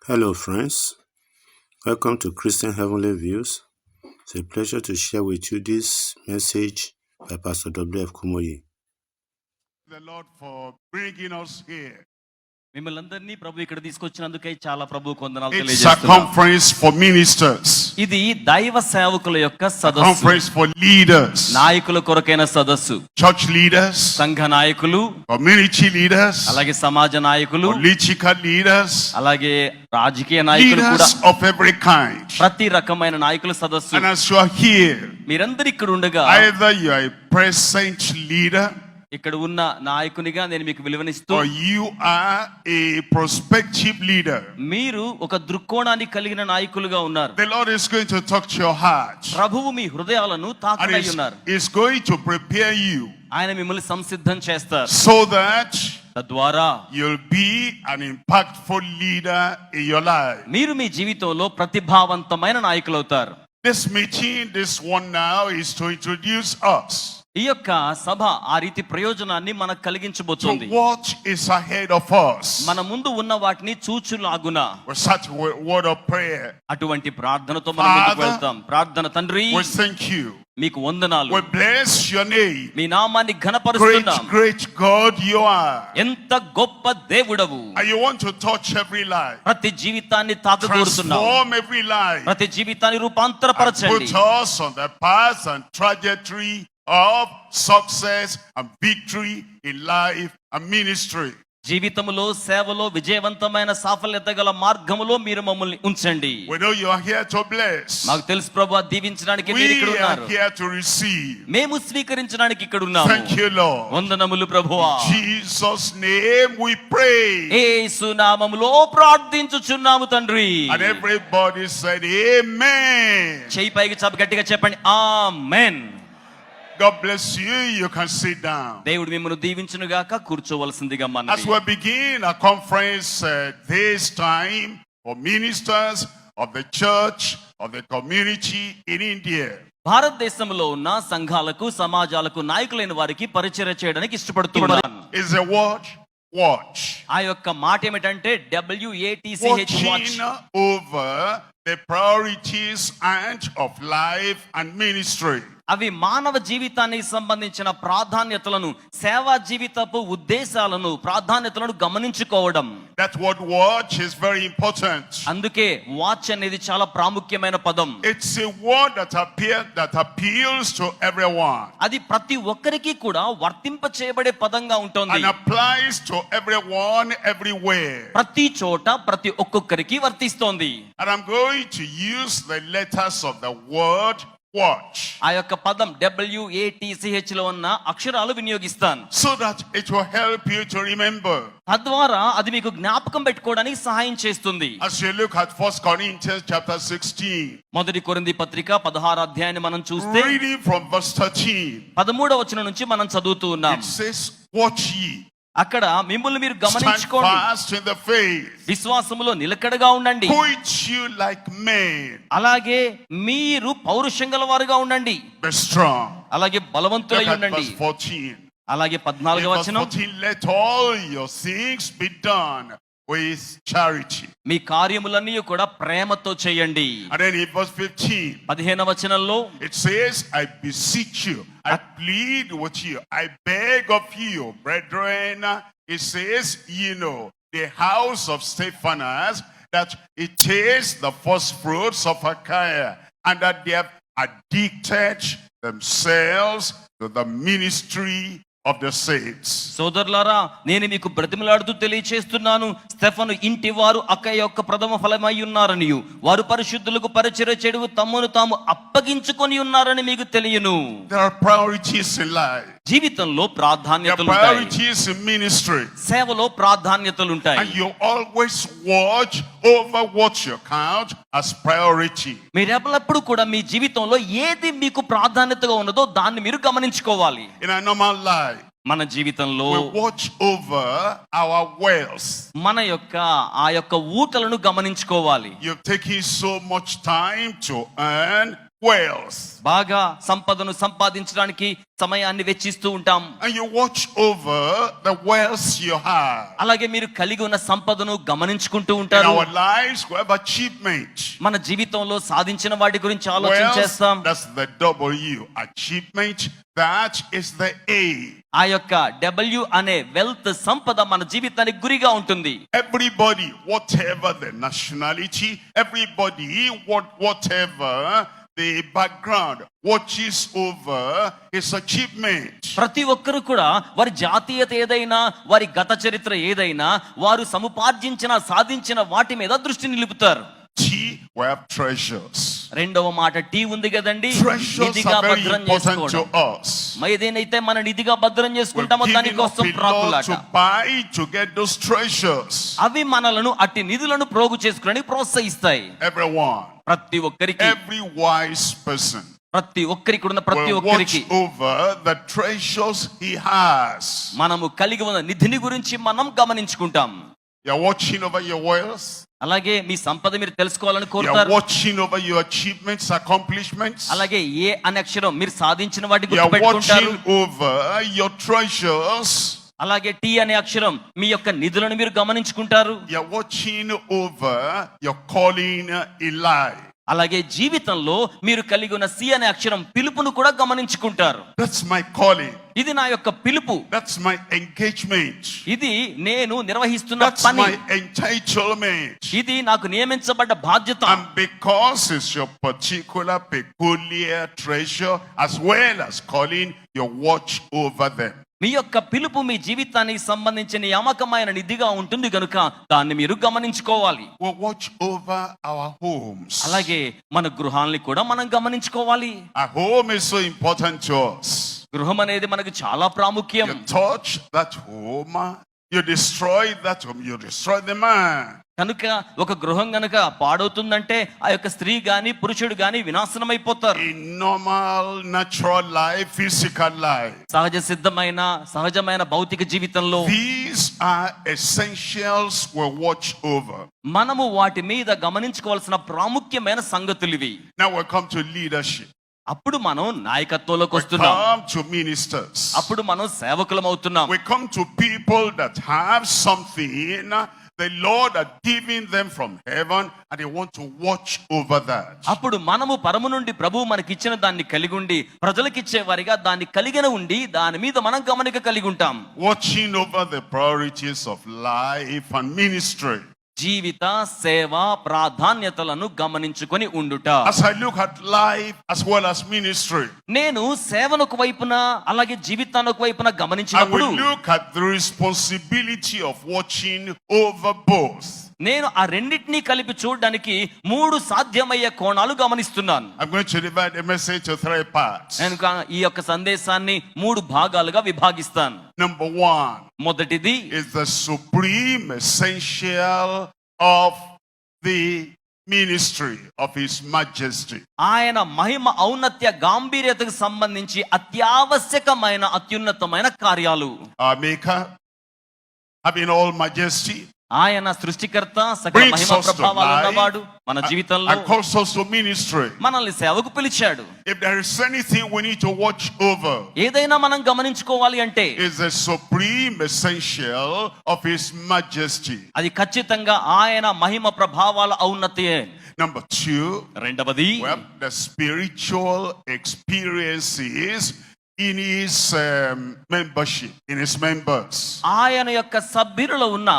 Hello, friends. Welcome to Christian Heavenly Views. It's a pleasure to share with you this message by Pastor W.F. Kumoyi. The Lord for bringing us here. మిమ్మల్ని అందరినీ ప్రభు ఇక్కడ తీసుకొచ్చినందుకై చాలా ప్రభువుకు వందనాలు It's a తెలియజేస్తున్నాం. conference for ministers. ఇది దైవ సేవకుల యొక్క సదస్సు, Conference for leaders. నాయకుల కొరకైన సదస్సు. Church leaders, సంఘ నాయకులు, community leaders, అలాగే సమాజ నాయకులు, political leaders, అలాగే రాజకీయ నాయకులు కూడా, leaders of every kind. ప్రతి రకమైన నాయకుల సదస్సు. And as you are here, మీరందరూ ఇక్కడ ఉండగా, either you are a present leader ఇక్కడ ఉన్న నాయకునిగా నేను మీకు విలువనిస్తూ, or you are a prospective leader, మీరు ఒక దృక్కోణాన్ని కలిగిన నాయకులుగా ఉన్నారు. the Lord is going to talk to your heart. ప్రభువు మీ హృదయాలను And తాకనై ఉన్నారు. is going to prepare you ఆయన మిమ్మల్ని సంసిద్ధం చేస్తారు. so that తద్వారా you'll be an impactful leader in your life. మీరు మీ జీవితంలో ప్రతిభావంతమైన నాయకులు అవుతారు. This meeting, this one now, is to introduce us ఈ యొక్క సభ ఆ రీతి ప్రయోజనాన్ని మనకు to కలిగించబోతోంది. what is ahead of us. మన ముందు ఉన్న వాటిని చూచులాగున We start with a word of prayer. అటువంటి ప్రార్థనతో మనం ముందుకు Father, వెళ్తాం. ప్రార్థన. తండ్రి, We thank you. మీకు వందనాలు. We bless your name. మీ నామాన్ని Great, ఘనపరుస్తున్నాం. great God you are. ఎంత గొప్ప దేవుడవు. And you want to touch every life. ప్రతి జీవితాన్ని తాకగోరుతున్నావు. Transform every life. ప్రతి జీవితాన్ని And రూపాంతరపరచండి. put us on the path and trajectory of success and victory in life and ministry. జీవితములో, సేవలో విజయవంతమైన సాఫల్యత గల మార్గములో మీరు మమ్మల్ని ఉంచండి. We know you are here to bless. మాకు తెలుసు ప్రభువా, దీవించడానికి మీరు ఇక్కడ We are ఉన్నారు. here to receive. మేము స్వీకరించడానికి ఇక్కడ ఉన్నాము. Thank you, Lord. వందనములు ప్రభువా. Jesus' name we pray. యేసు నామములో ప్రార్థించుచున్నాము తండ్రి. And everybody said amen. చెయ్యి పైకి చాపి గట్టిగా చెప్పండి, ఆమేన్. God bless you. You can sit down. దేవుడు మిమ్మల్ని దీవించును గాక. కూర్చోవలసిందిగా As మనవి. we begin a conference this time for ministers of the church, of the community in India. భారతదేశంలో ఉన్న సంఘాలకు, సమాజాలకు నాయకులైన వారికి పరిచర్య చేయడానికి ఇష్టపడుతున్నాను. Is a word watch. ఆ యొక్క మాట ఏమిటంటే WATCH, Watching over the priorities and of life and ministry. అవి మానవ జీవితానికి సంబంధించిన ప్రాధాన్యతలను, సేవా జీవితపు ఉద్దేశాలను, ప్రాధాన్యతలను గమనించుకోవడం. That word watch is very important. అందుకే వాచ్ అనేది చాలా ప్రాముఖ్యమైన పదం. It's a word that appeals to everyone అది ప్రతి ఒక్కరికి కూడా వర్తింప చేయబడే పదంగా ఉంటుంది. and applies to everyone everywhere. ప్రతి చోట ప్రతి ఒక్కొక్కరికి వర్తిస్తోంది. And I'm going to use the letters of the word watch ఆ యొక్క పదం WATCH లో ఉన్న అక్షరాలు వినియోగిస్తాను. so that it will help you to remember. తద్వారా అది మీకు జ్ఞాపకం పెట్టుకోవడానికి సహాయం చేస్తుంది. As you look at 1 Corinthians chapter 16, మొదటి కొరింథీ పత్రిక 16వ అధ్యాయాన్ని మనం చూస్తే, reading from verse 13, 13వ వచనం నుంచి మనం చదువుతూ ఉన్నాం. it says, watch ye, అక్కడ మిమ్మల్ని మీరు stand గమనించుకోండి, fast in the faith, విశ్వాసములో నిలకడగా ఉండండి, quit you like men, అలాగే మీరు పౌరుషం గల వారుగా ఉండండి, be strong. అలాగే Look బలవంతులై at ఉండండి. verse 14. అలాగే In 14వ verse వచనం, 14, let all your things be done with charity. మీ కార్యములన్నీ కూడా ప్రేమతో చేయండి. And then in verse 15, 15వ వచనంలో, it says, I beseech you, I plead with you, I beg of you, brethren. It says, you know, the house of Stephanas, that it is the first fruits of Achaia, and that they have addicted themselves to the ministry of the saints. సోదరులారా, నేను మీకు బ్రతిమలాడుతూ తెలియచేస్తున్నాను, Stephen ఇంటి వారు అక్కయ్య యొక్క ప్రథమ ఫలమై ఉన్నారనియు, వారు పరిశుద్ధులకు పరిచర్య చెడువు తమ్మును తాము అప్పగించుకొని ఉన్నారని మీకు తెలియను. There are priorities in life. జీవితంలో There are ప్రాధాన్యతలు ఉంటాయి. priorities in ministry. సేవలో ప్రాధాన్యతలు And ఉంటాయి. you always watch over what you count as priority. మీరు ఎల్లప్పుడూ కూడా మీ జీవితంలో ఏది మీకు ప్రాధాన్యతగా ఉన్నదో దాన్ని మీరు గమనించుకోవాలి. In a normal life, మన జీవితంలో we watch over our wealth. మన యొక్క ఆ యొక్క ఊటలను గమనించుకోవాలి. You've taken so much time to earn wealth. బాగా సంపదను సంపాదించడానికి సమయాన్ని వెచ్చిస్తూ ఉంటాం. And you watch over the wealth you have. అలాగే మీరు కలిగి ఉన్న సంపదను గమనించుకుంటూ In ఉంటారు. our lives, we have achievement. మన జీవితంలో సాధించిన వాటి గురించి ఆలోచన Wealth, చేస్తాం. that's the W. Achievement, that is the A. ఆ యొక్క W అనే వెల్త్ సంపద మన జీవితానికి గురిగా ఉంటుంది. Everybody, whatever the nationality, everybody, whatever the background, watches over his achievement. ప్రతి ఒక్కరు కూడా వారి జాతీయత ఏదైనా, వారి గత చరిత్ర ఏదైనా, వారు సముపార్జించిన సాధించిన వాటి మీద దృష్టి నిలుపుతారు. T, we have treasures. రెండవ మాట టీ ఉంది కదండి. Treasures నిధిగా are very భద్రం important to చేసుకోవడం. us. ఏదైతే మన నిధిగా భద్రం We're చేసుకుంటామో giving దానికోసం up a lot ప్రాకులాట. to buy to get those treasures. అవి మనలను అట్టి నిధులను ప్రోగు చేసుకోవడానికి ప్రోత్సహిస్తాయి. Everyone, ప్రతి ఒక్కరికి, every wise person ప్రతి ఒక్కరికి ఉన్న ప్రతి will watch ఒక్కరికి over the treasures he has. మనము కలిగి ఉన్న నిధిని గురించి మనం గమనించుకుంటాం. You're watching over your wealth. అలాగే మీ సంపద మీరు తెలుసుకోవాలని You're కోరుతారు. watching over your achievements, accomplishments. అలాగే ఏ అనే అక్షరం మీరు సాధించిన వాటి You're గుర్తుపెట్టుకుంటారు. watching over your treasures. అలాగే టీ అనే అక్షరం మీ యొక్క నిధులను మీరు గమనించుకుంటారు. You're watching over your calling in life. అలాగే జీవితంలో మీరు కలిగి ఉన్న సి అనే అక్షరం పిలుపును కూడా గమనించుకుంటారు. That's my calling. ఇది నా యొక్క పిలుపు. That's my engagement. ఇది నేను నిర్వహిస్తున్న That's పని. my entitlement. ఇది నాకు నియమించబడ్డ బాధ్యత. And because it's your particular peculiar treasure as well as calling, you watch over them. మీ యొక్క పిలుపు మీ జీవితానికి సంబంధించిన నియామకమైన నిధిగా ఉంటుంది కనుక దాన్ని మీరు గమనించుకోవాలి. We'll watch over our homes. అలాగే మన గృహాల్ని కూడా మనం గమనించుకోవాలి. Our home is so important to us. గృహం అనేది మనకు చాలా ప్రాముఖ్యం. You touch that home, you destroy that home, you destroy the man. కనుక ఒక గృహం గనుక పాడవుతుందంటే ఆ యొక్క స్త్రీ గాని పురుషుడు గాని వినాశనం అయిపోతారు. In normal, natural life, physical life, సహజమైన భౌతిక జీవితంలో these are essentials we watch over. మనము వాటి మీద గమనించుకోవాల్సిన ప్రాముఖ్యమైన సంగతులు ఇవి. Now we come to leadership. అప్పుడు మనం నాయకత్వంలోకి We వస్తున్నాం. come to ministers. అప్పుడు మనం సేవకులం అవుతున్నాం. We come to people that have something the Lord had given them from heaven and they want to watch over that. అప్పుడు మనము పరము నుండి ప్రభువు మనకిచ్చిన దాన్ని కలిగి ఉండి ప్రజలకిచ్చే వారిగా దాన్ని కలిగిన ఉండి దాని మీద మనం గమనిక కలిగి ఉంటాం. Watching over the priorities of life and ministry. జీవిత సేవ ప్రాధాన్యతలను గమనించుకొని ఉండుట. As I look at life as well as ministry, నేను సేవను ఒక వైపున అలాగే జీవితాన్ని ఒక వైపున I గమనించినప్పుడు will look at the responsibility of watching over both. నేను ఆ రెండింటినీ కలిపి చూడడానికి 3 సాధ్యమయ్యే కోణాలు గమనిస్తున్నాను. I'm going to divide the message to 3 parts. నేను ఈ యొక్క సందేశాన్ని 3 భాగాలుగా విభాగిస్తాను. Number 1 మొదటిది is the supreme essential of the ministry of His Majesty. ఆయన మహిమ ఔన్నత్య గాంభీర్యతకు సంబంధించి అత్యావశ్యకమైన అత్యున్నతమైన కార్యాలు. Our Maker, having all majesty, ఆయన సృష్టికర్త, సకల మహిమ ప్రభావాలు ఉన్నవాడు, మన జీవితంలో and calls us to ministry. మనల్ని సేవకు పిలిచాడు. If there is anything we need to watch over, ఏదైనా మనం గమనించుకోవాలి అంటే is the supreme essential of His Majesty. అది ఖచ్చితంగా ఆయన మహిమ ప్రభావాల ఔన్నత్యే. Number 2, రెండవది we have the spiritual experiences in His membership, in His members. ఆయన యొక్క సభ్యులలో ఉన్న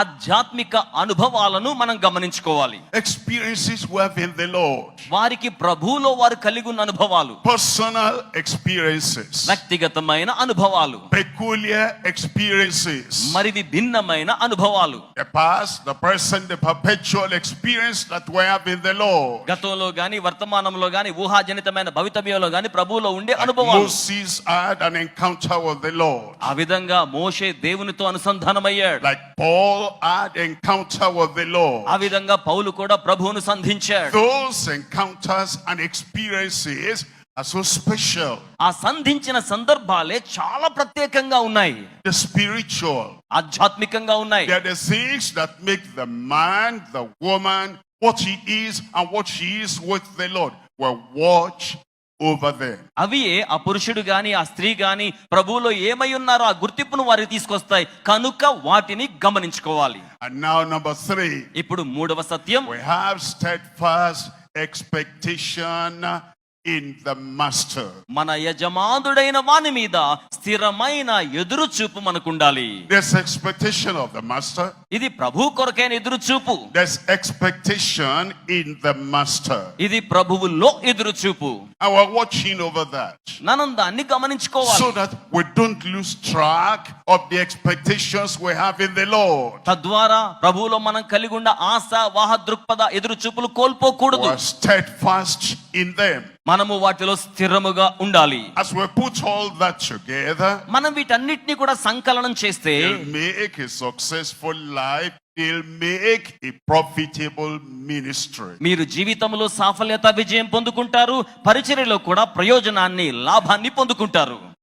ఆధ్యాత్మిక అనుభవాలను మనం గమనించుకోవాలి. Experiences we have in the Lord. వారికి ప్రభువులో వారు కలిగి ఉన్న అనుభవాలు, Personal experiences. వ్యక్తిగతమైన అనుభవాలు, Peculiar experiences. మరివి భిన్నమైన అనుభవాలు. The past, the present, the perpetual experience that we have in the Lord. గతంలో గాని వర్తమానంలో గాని ఊహాజనితమైన భవితవ్యంలో గాని ప్రభువులో ఉండే అనుభవాలు. Moses had an encounter with the Lord. ఆ విధంగా మోషే దేవునితో అనుసంధానమయ్యాడు. Like Paul had encounter with the Lord. ఆ విధంగా పౌలు కూడా ప్రభువును సంధించాడు. Those encounters and experiences are so special. ఆ సంధించిన సందర్భాలే చాలా ప్రత్యేకంగా ఉన్నాయి. The spiritual. ఆధ్యాత్మికంగా ఉన్నాయి. They are the things that make the man, the woman what he is and what she is with the Lord will watch over them. అవి ఆ పురుషుడు గాని ఆ స్త్రీ గాని ప్రభువులో ఏమై ఉన్నారో ఆ గుర్తింపును వారికి తీసుకొస్తాయి కనుక వాటిని గమనించుకోవాలి. And now number 3, ఇప్పుడు మూడవ సత్యం, we have steadfast expectation in the master. మన యజమానుడైన వాని మీద స్థిరమైన ఎదురు చూపు మనకుండాలి. There's expectation of the master. ఇది ప్రభు కొరకైన ఎదురు చూపు. There's expectation in the master. ఇది ప్రభువులో ఎదురు చూపు. And we're watching over that, మనం దాన్ని గమనించుకోవాలి. so that we don't lose track of the expectations we have in the Lord. తద్వారా ప్రభువులో మనం కలిగి ఉన్న ఆశ వాహ దృక్పథ ఎదురు చూపులు కోల్పోకూడదు. We're steadfast in them. మనము వాటిలో స్థిరముగా ఉండాలి. As we put all that together, మనం వీటన్నిటిని కూడా సంకలనం చేస్తే he'll make a successful life. He'll make a profitable ministry. మీరు జీవితంలో సాఫల్యత విజయం పొందుకుంటారు, పరిచర్యలో కూడా ప్రయోజనాన్ని లాభాన్ని పొందుకుంటారు.